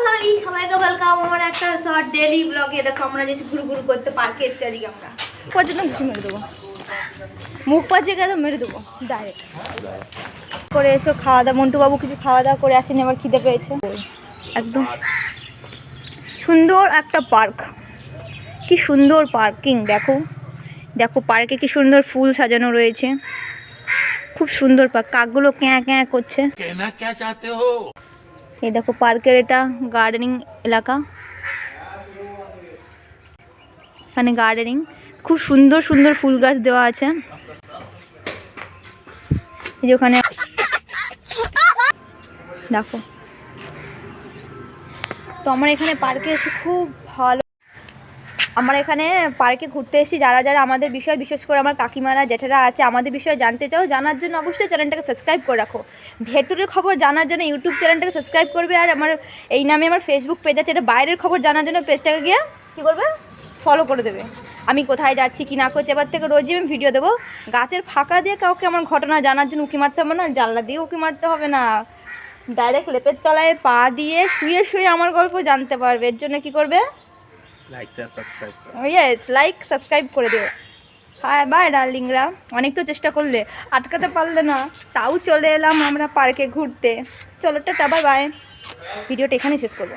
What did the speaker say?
High সবাইকে welcome আমার একটা শর্ট ডেইলি ব্লগে। দেখো আমরা যে ঘুরু ঘুরু করতে পার্কে এসেছি আজকে আমরা। পর্যন্ত ঘুষি মেরে দেবো, মুখ পাচ্ছে গেলে মেরে দেবো ডাইরেক্ট করে। এসো খাওয়া দাওয়া, মন্টু বাবু কিছু খাওয়া দাওয়া করে আসেনি, আবার খিদে পেয়েছে। একদম সুন্দর একটা পার্ক, কি সুন্দর পার্কিং। দেখো দেখো পার্কে কি সুন্দর ফুল সাজানো রয়েছে, খুব সুন্দর পার্ক। কাকগুলো ক্যাঁ ক্যাঁ করছে। এই দেখো পার্কের এটা গার্ডেনিং এলাকা, এখানে গার্ডেনিং খুব সুন্দর সুন্দর ফুল গাছ দেওয়া আছে। এই যে ওখানে দেখো। তো আমার এখানে পার্কে এসে খুব ভালো, আমরা এখানে পার্কে ঘুরতে এসেছি। যারা যারা আমাদের বিষয়, বিশেষ করে আমার কাকিমারা জেঠেরা আছে, আমাদের বিষয়ে জানতে চাও, জানার জন্য অবশ্যই চ্যানেলটাকে সাবস্ক্রাইব করে রাখো। ভেতরের খবর জানার জন্য ইউটিউব চ্যানেলটাকে সাবস্ক্রাইব করবে, আর আমার এই নামে আমার ফেসবুক পেজ আছে, এটা বাইরের খবর জানার জন্য পেজটাকে গিয়ে কী করবে, ফলো করে দেবে। আমি কোথায় যাচ্ছি কি না করছি এবার থেকে রোজই আমি ভিডিও দেবো। গাছের ফাঁকা দিয়ে কাউকে আমার ঘটনা জানার জন্য উঁকি মারতে হবে না, জানলা দিয়ে উঁকি মারতে হবে না, ডাইরেক্ট লেপের তলায় পা দিয়ে শুয়ে শুয়ে আমার গল্প জানতে পারবে। এর জন্য কী করবে, লাইক সাবস্ক্রাইব করে দিও। হ্যাঁ বাই ডার্লিংরা, অনেক তো চেষ্টা করলে, আটকাতে পারলে না, তাও চলে এলাম আমরা পার্কে ঘুরতে। চলো টাটা, বাই বাই। ভিডিওটা এখানেই শেষ করবো।